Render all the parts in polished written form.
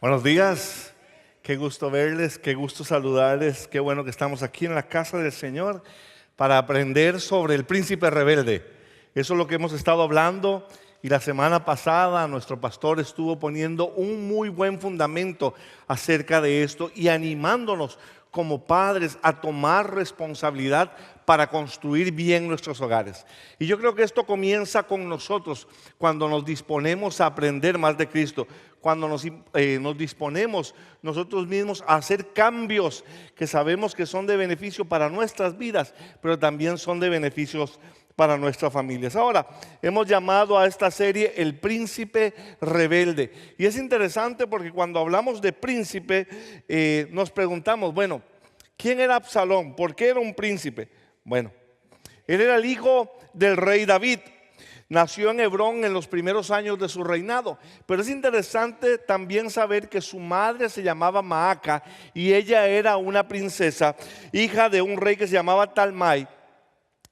Buenos días, qué gusto verles, qué gusto saludarles, qué bueno que estamos aquí en la casa del Señor para aprender sobre el príncipe rebelde. Eso es lo que hemos estado hablando y la semana pasada nuestro pastor estuvo poniendo un muy buen fundamento acerca de esto y animándonos como padres a tomar responsabilidad para construir bien nuestros hogares. Y yo creo que esto comienza con nosotros cuando nos disponemos a aprender más de Cristo, cuando nos disponemos nosotros mismos a hacer cambios que sabemos que son de beneficio para nuestras vidas, pero también son de beneficios para nuestras familias. Ahora, hemos llamado a esta serie El Príncipe Rebelde. Y es interesante porque cuando hablamos de príncipe, nos preguntamos, bueno, ¿quién era Absalón? ¿Por qué era un príncipe? Bueno, él era el hijo del rey David. Nació en Hebrón en los primeros años de su reinado. Pero es interesante también saber que su madre se llamaba Maaca y ella era una princesa, hija de un rey que se llamaba Talmai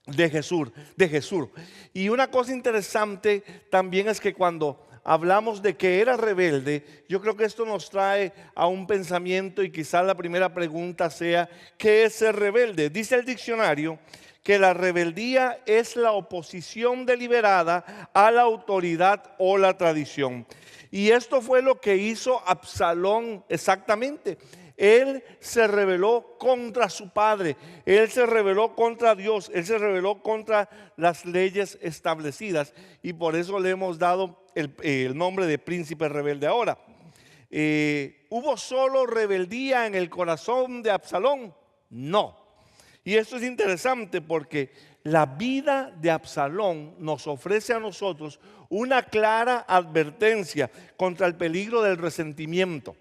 de Gesur. Y una cosa interesante también es que cuando hablamos de que era rebelde, yo creo que esto nos trae a un pensamiento y quizás la primera pregunta sea, ¿qué es ser rebelde? Dice el diccionario que la rebeldía es la oposición deliberada a la autoridad o la tradición. Y esto fue lo que hizo Absalón exactamente. Él se rebeló contra su padre, él se rebeló contra Dios, él se rebeló contra las leyes establecidas y por eso le hemos dado el nombre de príncipe rebelde. Ahora, ¿hubo solo rebeldía en el corazón de Absalón? No. Y esto es interesante porque la vida de Absalón nos ofrece a nosotros una clara advertencia contra el peligro del resentimiento,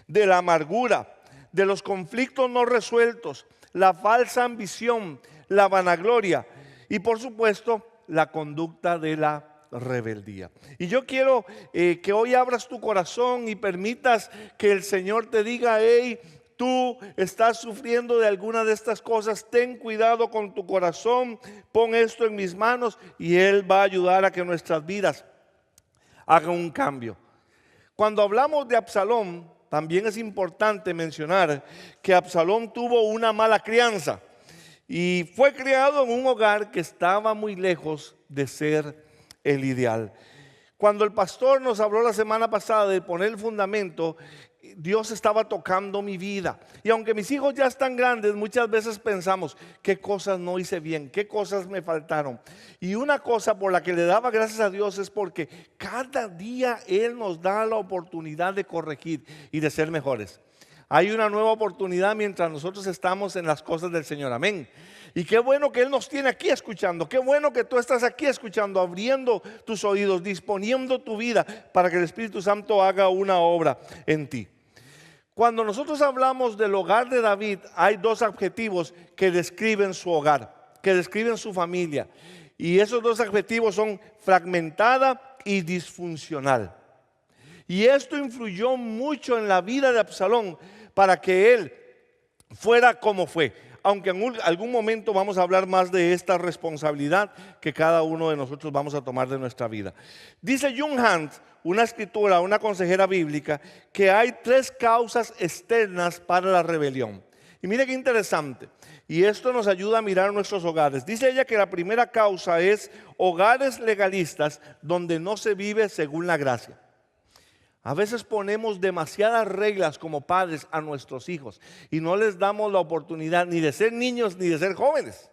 de la amargura, de los conflictos no resueltos, la falsa ambición, la vanagloria y por supuesto la conducta de la rebeldía. Y yo quiero que hoy abras tu corazón y permitas que el Señor te diga, hey, tú estás sufriendo de alguna de estas cosas, ten cuidado con tu corazón, pon esto en mis manos y Él va a ayudar a que nuestras vidas hagan un cambio. Cuando hablamos de Absalón, también es importante mencionar que Absalón tuvo una mala crianza y fue criado en un hogar que estaba muy lejos de ser el ideal. Cuando el pastor nos habló la semana pasada de poner el fundamento, Dios estaba tocando mi vida. Y aunque mis hijos ya están grandes, muchas veces pensamos, ¿qué cosas no hice bien? ¿Qué cosas me faltaron? Y una cosa por la que le daba gracias a Dios es porque cada día Él nos da la oportunidad de corregir y de ser mejores. Hay una nueva oportunidad mientras nosotros estamos en las cosas del Señor. Amén. Y qué bueno que Él nos tiene aquí escuchando. Qué bueno que tú estás aquí escuchando, abriendo tus oídos, disponiendo tu vida para que el Espíritu Santo haga una obra en ti. Cuando nosotros hablamos del hogar de David, hay dos adjetivos que describen su hogar, que describen su familia. Y esos dos adjetivos son fragmentada y disfuncional. Y esto influyó mucho en la vida de Absalón para que él fuera como fue. Aunque en algún momento vamos a hablar más de esta responsabilidad que cada uno de nosotros vamos a tomar de nuestra vida. Dice Jung Hunt, una escritora, una consejera bíblica, que hay tres causas externas para la rebelión. Y mire qué interesante. Y esto nos ayuda a mirar nuestros hogares. Dice ella que la primera causa es hogares legalistas donde no se vive según la gracia. A veces ponemos demasiadas reglas como padres a nuestros hijos y no les damos la oportunidad ni de ser niños ni de ser jóvenes.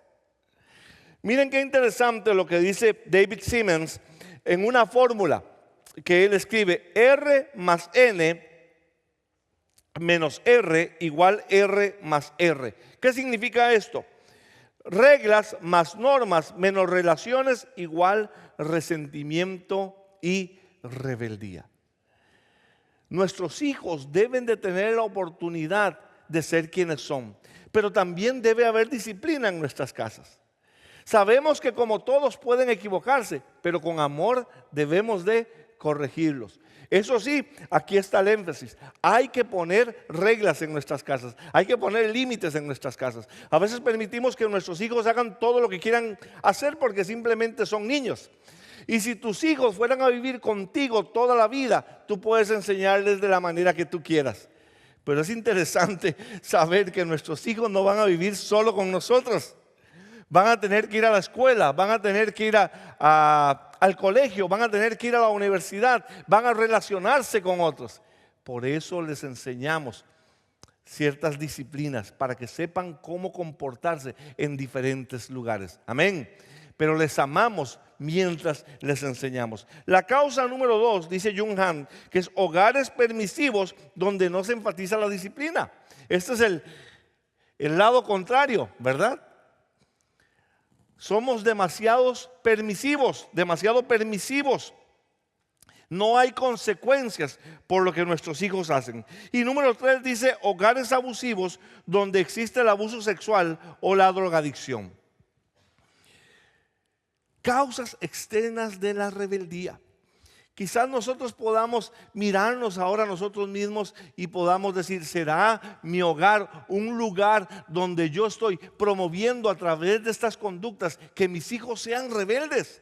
Miren qué interesante lo que dice David Simmons en una fórmula que él escribe: R más N menos R igual R más R. ¿Qué significa esto? Reglas más normas menos relaciones igual resentimiento y rebeldía. Nuestros hijos deben de tener la oportunidad de ser quienes son, pero también debe haber disciplina en nuestras casas. Sabemos que como todos pueden equivocarse, pero con amor debemos de corregirlos. Eso sí, aquí está el énfasis. Hay que poner reglas en nuestras casas. Hay que poner límites en nuestras casas. A veces permitimos que nuestros hijos hagan todo lo que quieran hacer porque simplemente son niños. Y si tus hijos fueran a vivir contigo toda la vida, tú puedes enseñarles de la manera que tú quieras. Pero es interesante saber que nuestros hijos no van a vivir solo con nosotros. Van a tener que ir a la escuela, van a tener que ir al colegio, van a tener que ir a la universidad, van a relacionarse con otros. Por eso les enseñamos ciertas disciplinas para que sepan cómo comportarse en diferentes lugares. Amén. Pero les amamos mientras les enseñamos. La causa número 2, dice Jung Han, que es hogares permisivos donde no se enfatiza la disciplina. Este es el lado contrario, ¿verdad? Somos demasiado permisivos. No hay consecuencias por lo que nuestros hijos hacen. Y número 3 dice hogares abusivos donde existe el abuso sexual o la drogadicción. Causas externas de la rebeldía. Quizás nosotros podamos mirarnos ahora nosotros mismos y podamos decir, ¿será mi hogar un lugar donde yo estoy promoviendo a través de estas conductas que mis hijos sean rebeldes?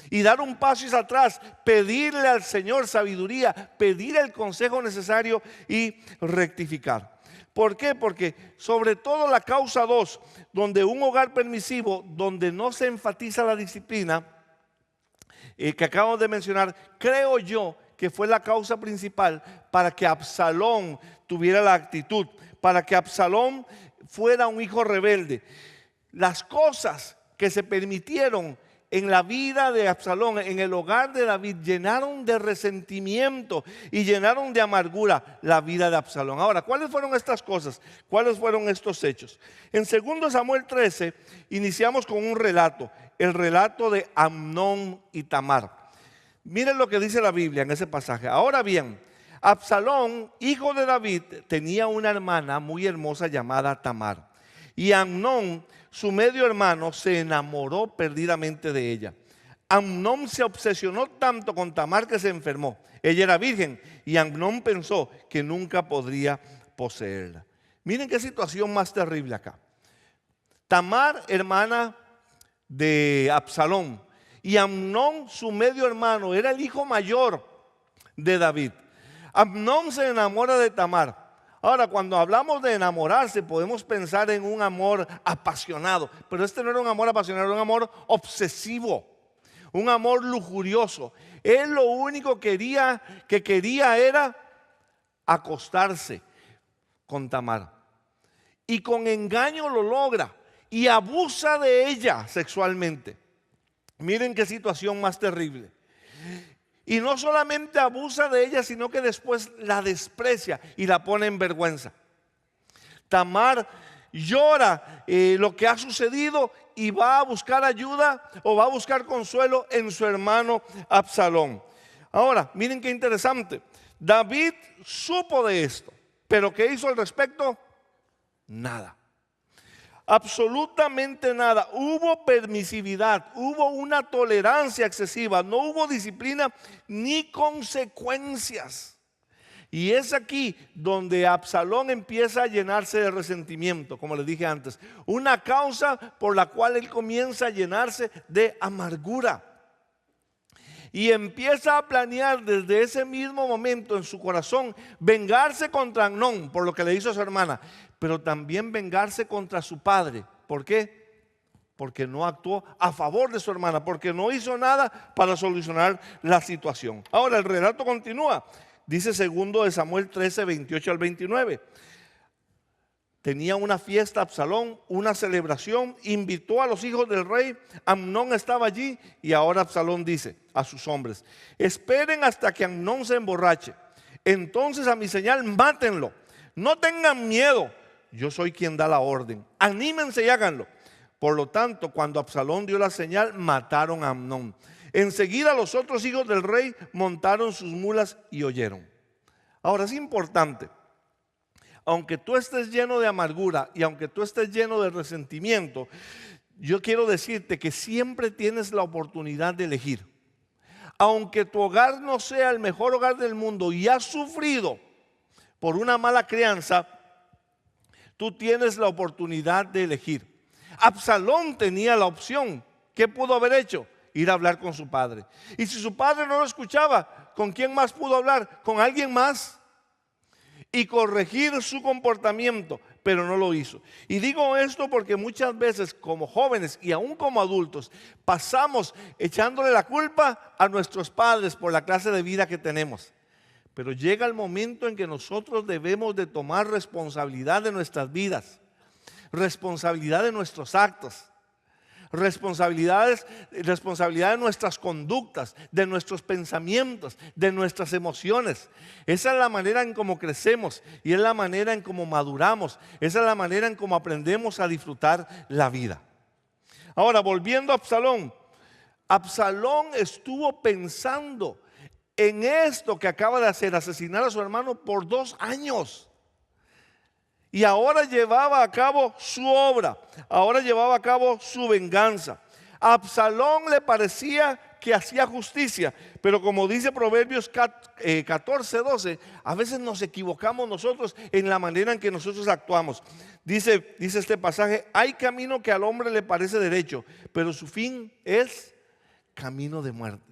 Y dar un paso hacia atrás, pedirle al Señor sabiduría, pedir el consejo necesario y rectificar. ¿Por qué? Porque sobre todo la causa 2, donde un hogar permisivo, donde no se enfatiza la disciplina, que acabo de mencionar, creo yo que fue la causa principal para que Absalón tuviera la actitud, para que Absalón fuera un hijo rebelde. Las cosas que se permitieron en la vida de Absalón, en el hogar de David, llenaron de resentimiento y llenaron de amargura la vida de Absalón. Ahora, ¿cuáles fueron estas cosas? ¿Cuáles fueron estos hechos? En 2 Samuel 13 iniciamos con un relato, el relato de Amnón y Tamar. Miren lo que dice la Biblia en ese pasaje. Ahora bien, Absalón, hijo de David, tenía una hermana muy hermosa llamada Tamar. Y Amnón, su medio hermano, se enamoró perdidamente de ella. Amnón se obsesionó tanto con Tamar que se enfermó. Ella era virgen y Amnón pensó que nunca podría poseerla. Miren qué situación más terrible acá. Tamar, hermana de Absalón, y Amnón, su medio hermano, era el hijo mayor de David. Amnón se enamora de Tamar. Ahora, cuando hablamos de enamorarse, podemos pensar en un amor apasionado, pero este no era un amor apasionado, era un amor obsesivo, un amor lujurioso. Él lo único que quería era acostarse con Tamar. Y con engaño lo logra y abusa de ella sexualmente. Miren qué situación más terrible. Y no solamente abusa de ella, sino que después la desprecia y la pone en vergüenza. Tamar llora lo que ha sucedido y va a buscar ayuda o va a buscar consuelo en su hermano Absalón. Ahora, miren qué interesante. David supo de esto, pero ¿qué hizo al respecto? Nada. Absolutamente nada. Hubo permisividad, hubo una tolerancia excesiva, no hubo disciplina ni consecuencias. Y es aquí donde Absalón empieza a llenarse de resentimiento, como les dije antes. Una causa por la cual él comienza a llenarse de amargura. Y empieza a planear desde ese mismo momento en su corazón vengarse contra Amnón por lo que le hizo a su hermana, pero también vengarse contra su padre. ¿Por qué? Porque no actuó a favor de su hermana, porque no hizo nada para solucionar la situación. Ahora el relato continúa. Dice 2 Samuel 13, 28 al 29. Tenía una fiesta Absalón, una celebración, invitó a los hijos del rey. Amnón estaba allí y ahora Absalón dice a sus hombres: esperen hasta que Amnón se emborrache. Entonces a mi señal mátenlo. No tengan miedo, yo soy quien da la orden. Anímense y háganlo. Por lo tanto, cuando Absalón dio la señal, mataron a Amnón. Enseguida los otros hijos del rey montaron sus mulas y huyeron. Ahora es importante. Aunque tú estés lleno de amargura y aunque tú estés lleno de resentimiento, yo quiero decirte que siempre tienes la oportunidad de elegir. Aunque tu hogar no sea el mejor hogar del mundo y has sufrido por una mala crianza, tú tienes la oportunidad de elegir. Absalón tenía la opción. ¿Qué pudo haber hecho? ir a hablar con su padre. Y si su padre no lo escuchaba, ¿con quién más pudo hablar? Con alguien más. Y corregir su comportamiento, pero no lo hizo. Y digo esto porque muchas veces como jóvenes y aún como adultos pasamos echándole la culpa a nuestros padres por la clase de vida que tenemos. Pero llega el momento en que nosotros debemos de tomar responsabilidad de nuestras vidas, responsabilidad de nuestros actos, responsabilidad de nuestras conductas, de nuestros pensamientos, de nuestras emociones. Esa es la manera en cómo crecemos y es la manera en cómo maduramos. Esa es la manera en cómo aprendemos a disfrutar la vida. Ahora, volviendo a Absalón. Absalón estuvo pensando en esto que acaba de hacer, asesinar a su hermano por 2 años. Y ahora llevaba a cabo su obra, ahora llevaba a cabo su venganza. A Absalón le parecía que hacía justicia, pero como dice Proverbios 14:12, a veces nos equivocamos nosotros en la manera en que nosotros actuamos. Dice este pasaje: hay camino que al hombre le parece derecho, pero su fin es camino de muerte.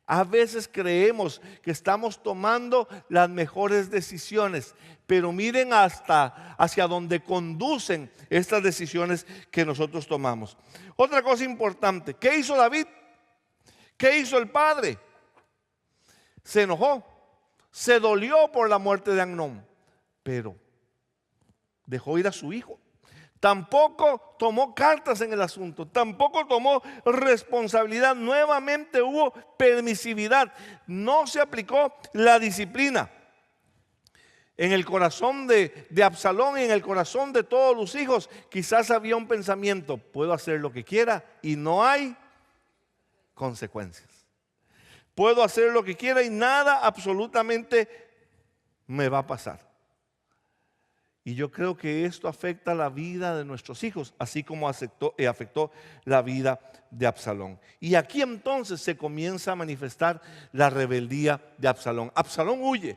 A veces creemos que estamos tomando las mejores decisiones, pero miren hacia donde conducen estas decisiones que nosotros tomamos. Otra cosa importante, ¿qué hizo David? ¿Qué hizo el padre? Se enojó, se dolió por la muerte de Amnón, pero dejó ir a su hijo. Tampoco tomó cartas en el asunto, tampoco tomó responsabilidad. Nuevamente hubo permisividad, no se aplicó la disciplina. En el corazón de Absalón y en el corazón de todos los hijos quizás había un pensamiento: puedo hacer lo que quiera y no hay consecuencias. Puedo hacer lo que quiera y nada absolutamente me va a pasar. Y yo creo que esto afecta la vida de nuestros hijos, así como afectó la vida de Absalón. Y aquí entonces se comienza a manifestar la rebeldía de Absalón. Absalón huye.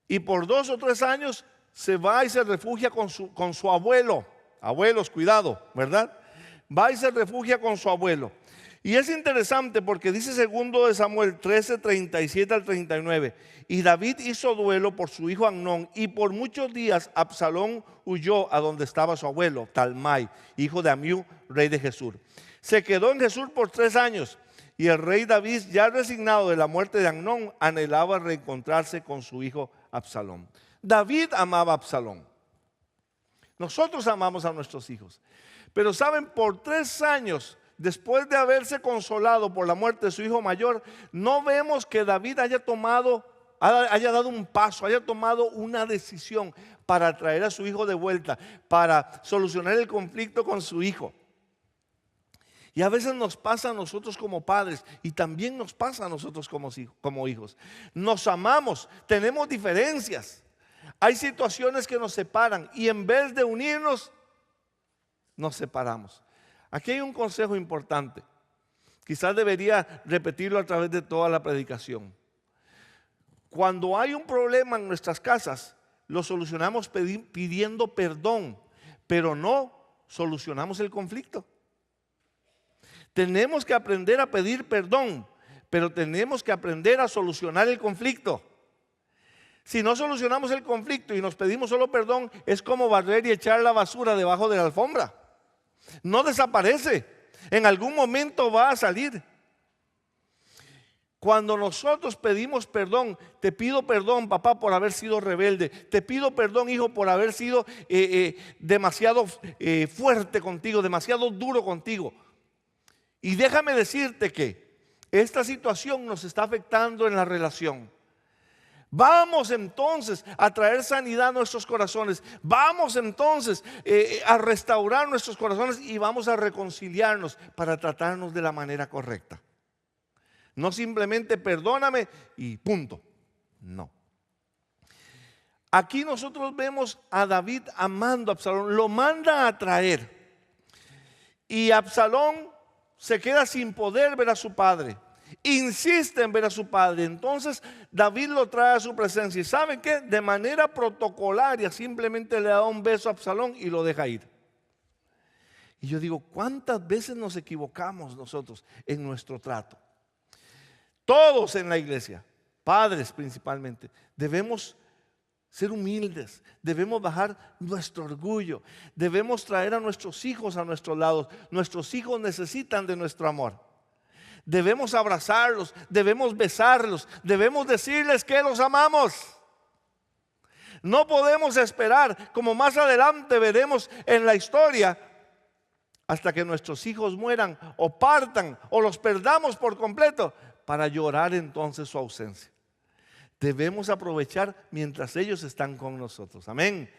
Y por 2 o 3 años se va y se refugia con su abuelo. Abuelos, cuidado, ¿verdad? Va y se refugia con su abuelo. Y es interesante porque dice 2 Samuel 13:37 al 39. Y David hizo duelo por su hijo Amnón, y por muchos días Absalón huyó a donde estaba su abuelo, Talmai, hijo de Amiú, rey de Gesur. Se quedó en Gesur por 3 años, y el rey David, ya resignado de la muerte de Amnón, anhelaba reencontrarse con su hijo Absalón. David amaba a Absalón. Nosotros amamos a nuestros hijos. Pero saben, por 3 años, después de haberse consolado por la muerte de su hijo mayor, no vemos que David haya dado un paso, haya tomado una decisión para traer a su hijo de vuelta, para solucionar el conflicto con su hijo. Y a veces nos pasa a nosotros como padres y también nos pasa a nosotros como hijos. Nos amamos, tenemos diferencias, hay situaciones que nos separan y en vez de unirnos, nos separamos. Aquí hay un consejo importante. Quizás debería repetirlo a través de toda la predicación. Cuando hay un problema en nuestras casas, lo solucionamos pidiendo perdón, pero no solucionamos el conflicto. Tenemos que aprender a pedir perdón, pero tenemos que aprender a solucionar el conflicto. Si no solucionamos el conflicto y nos pedimos solo perdón, es como barrer y echar la basura debajo de la alfombra. No desaparece, en algún momento va a salir. Cuando nosotros pedimos perdón: te pido perdón, papá, por haber sido rebelde, te pido perdón, hijo, por haber sido demasiado fuerte contigo, demasiado duro contigo. Y déjame decirte que esta situación nos está afectando en la relación. Vamos entonces a traer sanidad a nuestros corazones. Vamos entonces a restaurar nuestros corazones y vamos a reconciliarnos para tratarnos de la manera correcta. No simplemente perdóname y punto. No. Aquí nosotros vemos a David amando a Absalón. Lo manda a traer. Y Absalón se queda sin poder ver a su padre. Insiste en ver a su padre. Entonces David lo trae a su presencia. ¿Y saben qué? De manera protocolaria simplemente le da un beso a Absalón y lo deja ir. Y yo digo, ¿cuántas veces nos equivocamos nosotros en nuestro trato? Todos en la iglesia, padres principalmente, debemos ser humildes, debemos bajar nuestro orgullo, debemos traer a nuestros hijos a nuestros lados. Nuestros hijos necesitan de nuestro amor. Debemos abrazarlos, debemos besarlos, debemos decirles que los amamos. No podemos esperar, como más adelante veremos en la historia, hasta que nuestros hijos mueran o partan o los perdamos por completo para llorar entonces su ausencia. Debemos aprovechar mientras ellos están con nosotros. Amén.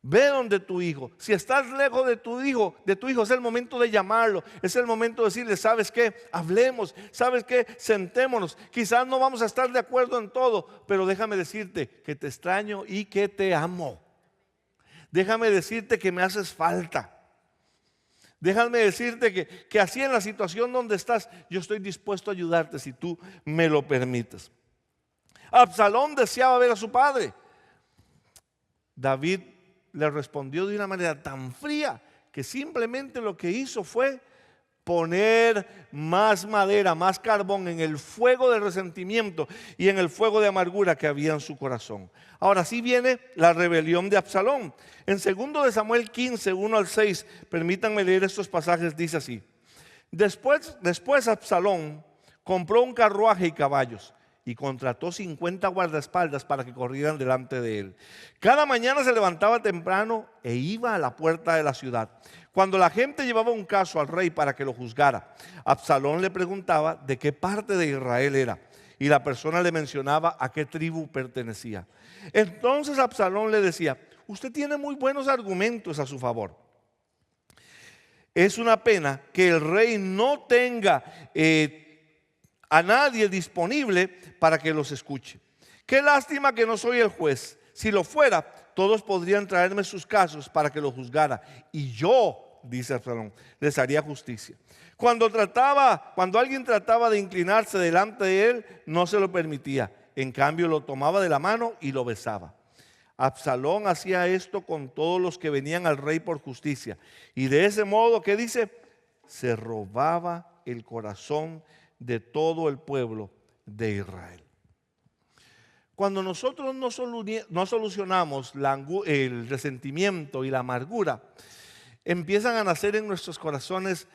Ve donde tu hijo. Si estás lejos de tu hijo, es el momento de llamarlo. Es el momento de decirle, ¿sabes qué? Hablemos. ¿Sabes qué? Sentémonos. Quizás no vamos a estar de acuerdo en todo, pero déjame decirte que te extraño y que te amo. Déjame decirte que me haces falta. Déjame decirte que así en la situación donde estás, yo estoy dispuesto a ayudarte si tú me lo permites. Absalón deseaba ver a su padre. David le respondió de una manera tan fría que simplemente lo que hizo fue poner más madera, más carbón en el fuego del resentimiento y en el fuego de amargura que había en su corazón. Ahora sí viene la rebelión de Absalón. En 2 de Samuel 15, 1 al 6, permítanme leer estos pasajes, dice así. Después Absalón compró un carruaje y caballos y contrató 50 guardaespaldas para que corrieran delante de él. Cada mañana se levantaba temprano e iba a la puerta de la ciudad. Cuando la gente llevaba un caso al rey para que lo juzgara, Absalón le preguntaba de qué parte de Israel era, y la persona le mencionaba a qué tribu pertenecía. Entonces Absalón le decía, usted tiene muy buenos argumentos a su favor. Es una pena que el rey no tenga a nadie disponible para que los escuche. Qué lástima que no soy el juez. Si lo fuera, todos podrían traerme sus casos para que lo juzgara. Y yo, dice Absalón, les haría justicia. Cuando alguien trataba de inclinarse delante de él, no se lo permitía. En cambio, lo tomaba de la mano y lo besaba. Absalón hacía esto con todos los que venían al rey por justicia. Y de ese modo, ¿qué dice? Se robaba el corazón de todo el pueblo de Israel. Cuando nosotros no solucionamos el resentimiento y la amargura, empiezan a nacer en nuestros corazones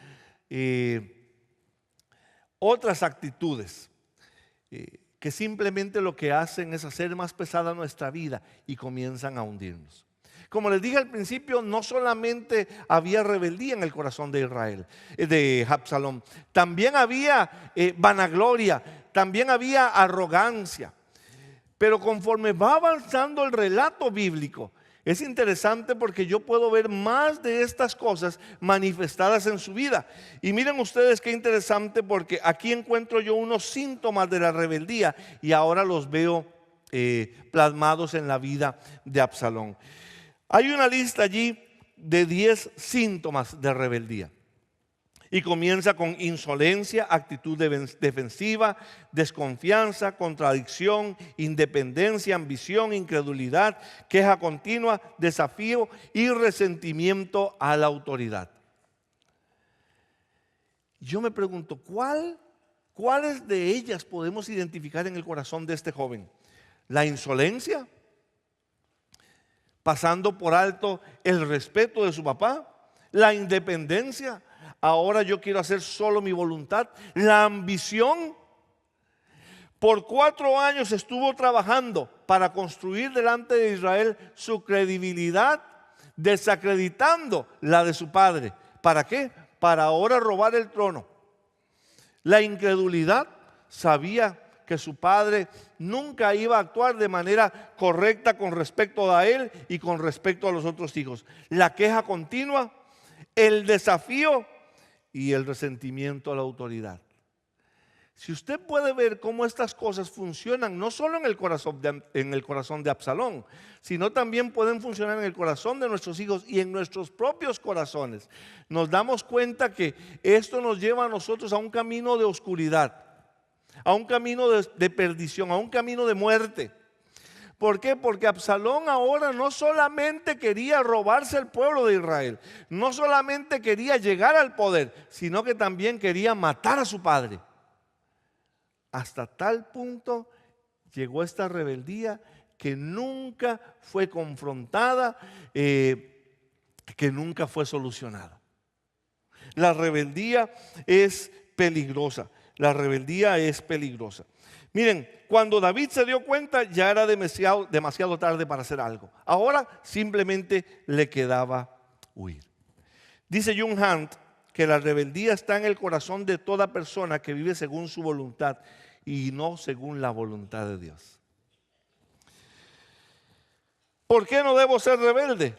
otras actitudes que simplemente lo que hacen es hacer más pesada nuestra vida y comienzan a hundirnos. Como les dije al principio, no solamente había rebeldía en el corazón de Israel, de Absalón, también había vanagloria, también había arrogancia. Pero conforme va avanzando el relato bíblico, es interesante porque yo puedo ver más de estas cosas manifestadas en su vida. Y miren ustedes qué interesante, porque aquí encuentro yo unos síntomas de la rebeldía y ahora los veo plasmados en la vida de Absalón. Hay una lista allí de 10 síntomas de rebeldía. Y comienza con insolencia, actitud defensiva, desconfianza, contradicción, independencia, ambición, incredulidad, queja continua, desafío y resentimiento a la autoridad. Yo me pregunto, ¿cuáles de ellas podemos identificar en el corazón de este joven? ¿La insolencia? Pasando por alto el respeto de su papá. ¿La independencia? Ahora yo quiero hacer solo mi voluntad. La ambición. Por 4 años estuvo trabajando para construir delante de Israel su credibilidad, desacreditando la de su padre. ¿Para qué? Para ahora robar el trono. La incredulidad, sabía que su padre nunca iba a actuar de manera correcta con respecto a él y con respecto a los otros hijos. La queja continua, el desafío y el resentimiento a la autoridad. Si usted puede ver cómo estas cosas funcionan, no solo en el corazón de Absalón, sino también pueden funcionar en el corazón de nuestros hijos y en nuestros propios corazones, nos damos cuenta que esto nos lleva a nosotros a un camino de oscuridad, a un camino de perdición, a un camino de muerte. ¿Por qué? Porque Absalón ahora no solamente quería robarse el pueblo de Israel, no solamente quería llegar al poder, sino que también quería matar a su padre. Hasta tal punto llegó esta rebeldía que nunca fue confrontada, que nunca fue solucionada. La rebeldía es peligrosa. La rebeldía es peligrosa. Miren, cuando David se dio cuenta ya era demasiado tarde para hacer algo. Ahora simplemente le quedaba huir. Dice John Hunt que la rebeldía está en el corazón de toda persona que vive según su voluntad y no según la voluntad de Dios. ¿Por qué no debo ser rebelde?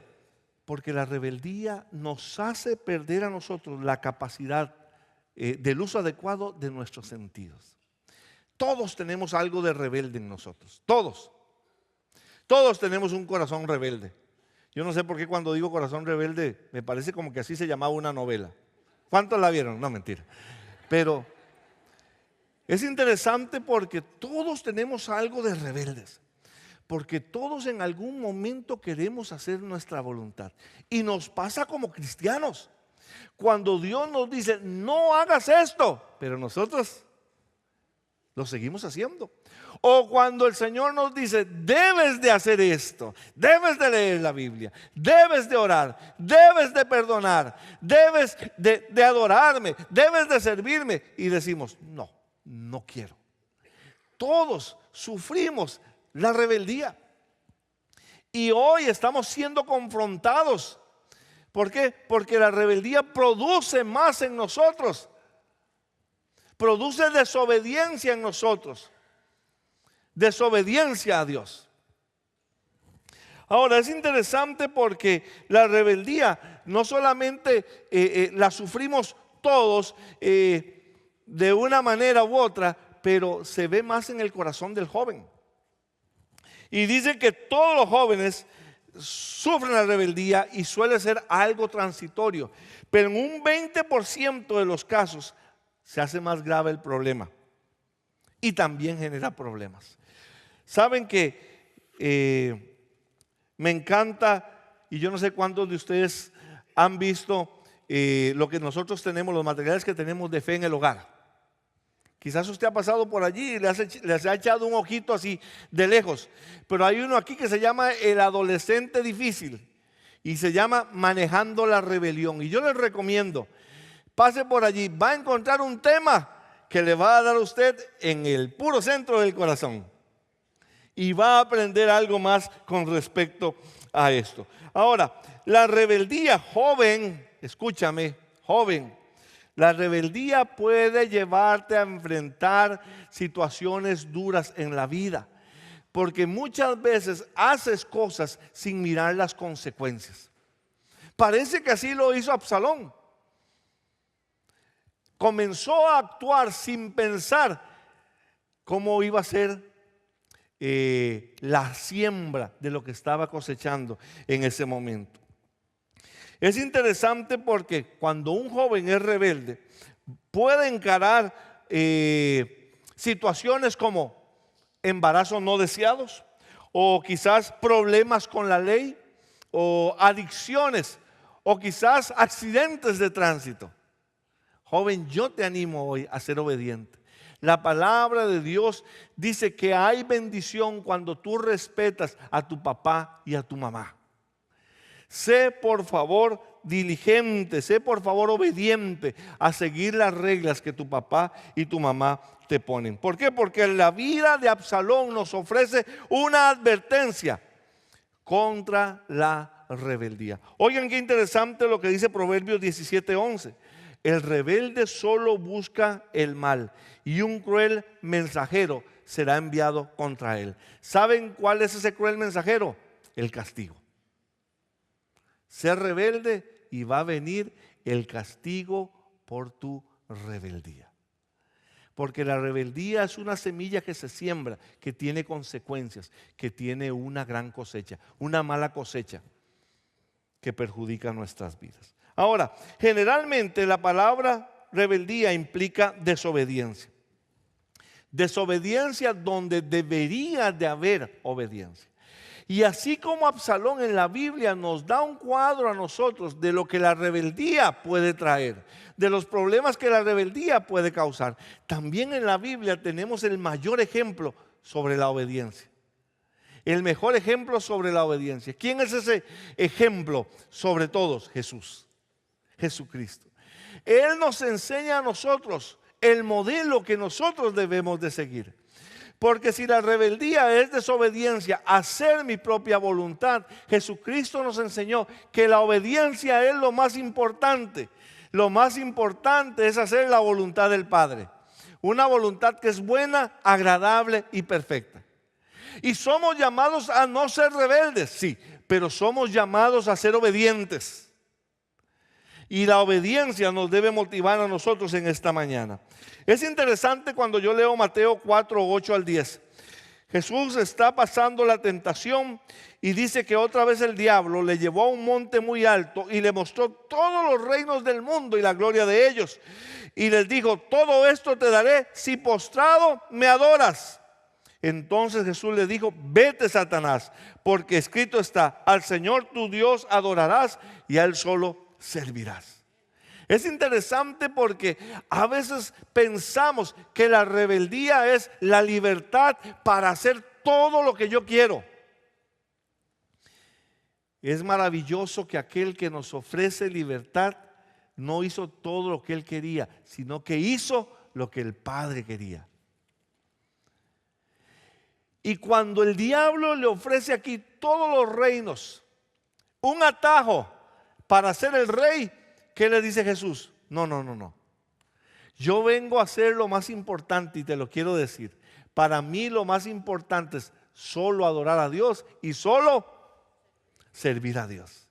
Porque la rebeldía nos hace perder a nosotros la capacidad del uso adecuado de nuestros sentidos. Todos tenemos algo de rebelde en nosotros, todos. Todos tenemos un corazón rebelde. Yo no sé por qué cuando digo corazón rebelde, me parece como que así se llamaba una novela. ¿Cuántos la vieron? No, mentira. Pero es interesante porque todos tenemos algo de rebeldes. Porque todos en algún momento queremos hacer nuestra voluntad. Y nos pasa como cristianos. Cuando Dios nos dice, no hagas esto, pero nosotros lo seguimos haciendo. O cuando el Señor nos dice, debes de hacer esto, debes de leer la Biblia, debes de orar, debes de perdonar, debes de adorarme, debes de servirme. Y decimos, no, no quiero. Todos sufrimos la rebeldía. Y hoy estamos siendo confrontados. ¿Por qué? Porque la rebeldía produce más en nosotros. Produce desobediencia en nosotros. Desobediencia a Dios. Ahora es interesante porque la rebeldía no solamente la sufrimos todos de una manera u otra, pero se ve más en el corazón del joven. Y dice que todos los jóvenes sufren la rebeldía y suele ser algo transitorio. Pero en un 20% de los casos se hace más grave el problema. Y también genera problemas. Saben que me encanta, y yo no sé cuántos de ustedes han visto lo que nosotros tenemos, los materiales que tenemos de fe en el hogar. Quizás usted ha pasado por allí y les ha echado un ojito así de lejos. Pero hay uno aquí que se llama El adolescente difícil. Y se llama Manejando la rebelión. Y yo les recomiendo, pase por allí. Va a encontrar un tema que le va a dar a usted en el puro centro del corazón. Y va a aprender algo más con respecto a esto. Ahora, la rebeldía, joven, escúchame, joven. La rebeldía puede llevarte a enfrentar situaciones duras en la vida, porque muchas veces haces cosas sin mirar las consecuencias. Parece que así lo hizo Absalón. Comenzó a actuar sin pensar cómo iba a ser la siembra de lo que estaba cosechando en ese momento. Es interesante porque cuando un joven es rebelde, puede encarar situaciones como embarazos no deseados, o quizás problemas con la ley, o adicciones, o quizás accidentes de tránsito. Joven, yo te animo hoy a ser obediente. La palabra de Dios dice que hay bendición cuando tú respetas a tu papá y a tu mamá. Sé por favor diligente, sé por favor obediente a seguir las reglas que tu papá y tu mamá te ponen. ¿Por qué? Porque la vida de Absalón nos ofrece una advertencia contra la rebeldía. Oigan qué interesante lo que dice Proverbios 17:11. El rebelde solo busca el mal y un cruel mensajero será enviado contra él. ¿Saben cuál es ese cruel mensajero? El castigo. Ser rebelde y va a venir el castigo por tu rebeldía. Porque la rebeldía es una semilla que se siembra, que tiene consecuencias, que tiene una gran cosecha, una mala cosecha que perjudica nuestras vidas. Ahora, generalmente la palabra rebeldía implica desobediencia. Desobediencia donde debería de haber obediencia. Y así como Absalón en la Biblia nos da un cuadro a nosotros de lo que la rebeldía puede traer, de los problemas que la rebeldía puede causar, también en la Biblia tenemos el mayor ejemplo sobre la obediencia. El mejor ejemplo sobre la obediencia. ¿Quién es ese ejemplo sobre todos? Jesús, Jesucristo. Él nos enseña a nosotros el modelo que nosotros debemos de seguir. Porque si la rebeldía es desobediencia, hacer mi propia voluntad, Jesucristo nos enseñó que la obediencia es lo más importante. Lo más importante es hacer la voluntad del Padre. Una voluntad que es buena, agradable y perfecta. Y somos llamados a no ser rebeldes, sí, pero somos llamados a ser obedientes. Y la obediencia nos debe motivar a nosotros en esta mañana. Es interesante cuando yo leo Mateo 4, 8 al 10. Jesús está pasando la tentación y dice que otra vez el diablo le llevó a un monte muy alto y le mostró todos los reinos del mundo y la gloria de ellos. Y les dijo, todo esto te daré si postrado me adoras. Entonces Jesús le dijo, vete Satanás, porque escrito está, al Señor tu Dios adorarás y a Él solo servirás. Es interesante porque a veces pensamos que la rebeldía es la libertad para hacer todo lo que yo quiero. Es maravilloso que aquel que nos ofrece libertad no hizo todo lo que él quería, sino que hizo lo que el Padre quería. Y cuando el diablo le ofrece aquí todos los reinos, un atajo para ser el rey, ¿qué le dice Jesús? No. Yo vengo a hacer lo más importante y te lo quiero decir. Para mí lo más importante es solo adorar a Dios y solo servir a Dios.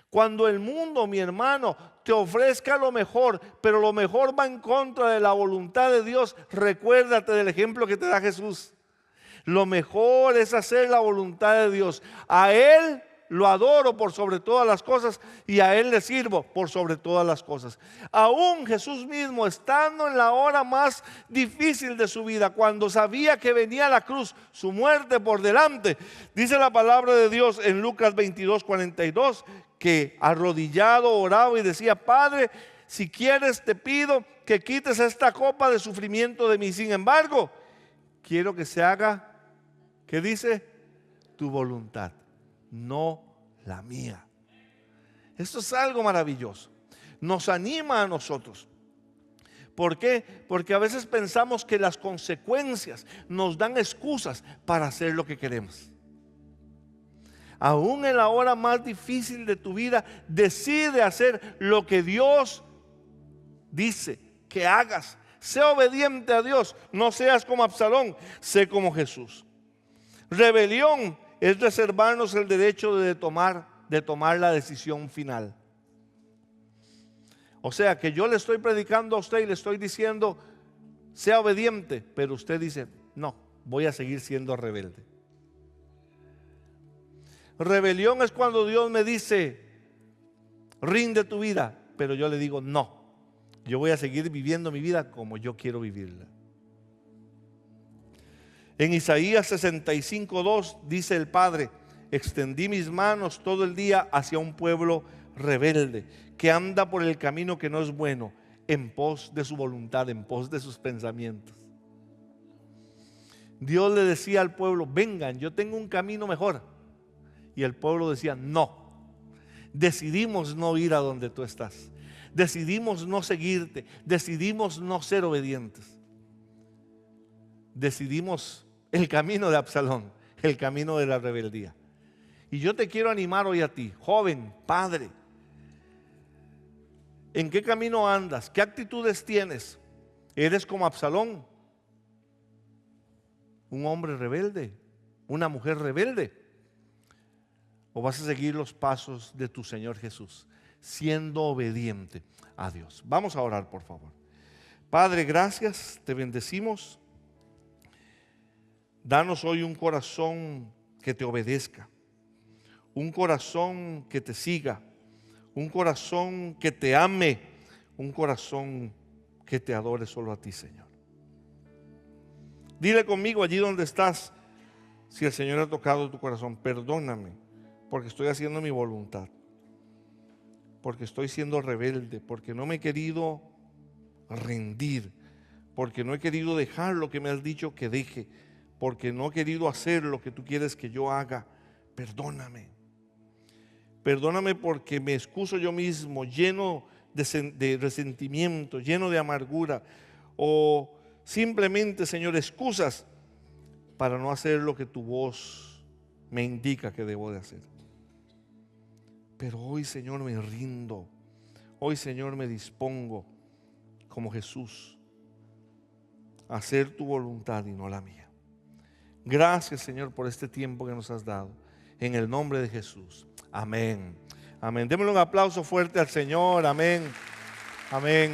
Cuando el mundo, mi hermano, te ofrezca lo mejor, pero lo mejor va en contra de la voluntad de Dios, recuérdate del ejemplo que te da Jesús. Lo mejor es hacer la voluntad de Dios. A Él lo adoro por sobre todas las cosas y a Él le sirvo por sobre todas las cosas. Aún Jesús mismo, estando en la hora más difícil de su vida, cuando sabía que venía la cruz, su muerte por delante, dice la palabra de Dios en Lucas 22, 42, que arrodillado oraba y decía, Padre, si quieres te pido que quites esta copa de sufrimiento de mí. Sin embargo, quiero que se haga, ¿qué dice? Tu voluntad, no la mía. Esto es algo maravilloso. Nos anima a nosotros. ¿Por qué? Porque a veces pensamos que las consecuencias nos dan excusas para hacer lo que queremos. Aún en la hora más difícil de tu vida, decide hacer lo que Dios dice que hagas. Sé obediente a Dios, no seas como Absalón, sé como Jesús. Rebelión es reservarnos el derecho de tomar la decisión final. O sea que yo le estoy predicando a usted y le estoy diciendo, sea obediente, pero usted dice, no, voy a seguir siendo rebelde. Rebelión es cuando Dios me dice, rinde tu vida, pero yo le digo, no, yo voy a seguir viviendo mi vida como yo quiero vivirla. En Isaías 65:2 dice el Padre, extendí mis manos todo el día hacia un pueblo rebelde que anda por el camino que no es bueno, en pos de su voluntad, en pos de sus pensamientos. Dios le decía al pueblo, vengan, yo tengo un camino mejor. Y el pueblo decía, no, decidimos no ir a donde tú estás. Decidimos no seguirte, decidimos no ser obedientes. Decidimos el camino de Absalón, el camino de la rebeldía. Y yo te quiero animar hoy a ti, joven, padre. ¿En qué camino andas? ¿Qué actitudes tienes? ¿Eres como Absalón? ¿Un hombre rebelde? ¿Una mujer rebelde? ¿O vas a seguir los pasos de tu Señor Jesús, siendo obediente a Dios? Vamos a orar, por favor. Padre, gracias, te bendecimos. Danos hoy un corazón que te obedezca, un corazón que te siga, un corazón que te ame, un corazón que te adore solo a ti, Señor. Dile conmigo allí donde estás, si el Señor ha tocado tu corazón: perdóname, porque estoy haciendo mi voluntad, porque estoy siendo rebelde, porque no me he querido rendir, porque no he querido dejar lo que me has dicho que deje, porque no he querido hacer lo que tú quieres que yo haga. Perdóname. Perdóname porque me excuso yo mismo, lleno de resentimiento, lleno de amargura, o simplemente, Señor, excusas para no hacer lo que tu voz me indica que debo de hacer. Pero hoy, Señor, me rindo. Hoy, Señor, me dispongo como Jesús a hacer tu voluntad y no la mía. Gracias, Señor, por este tiempo que nos has dado. En el nombre de Jesús. Amén. Amén. Démosle un aplauso fuerte al Señor. Amén. Amén.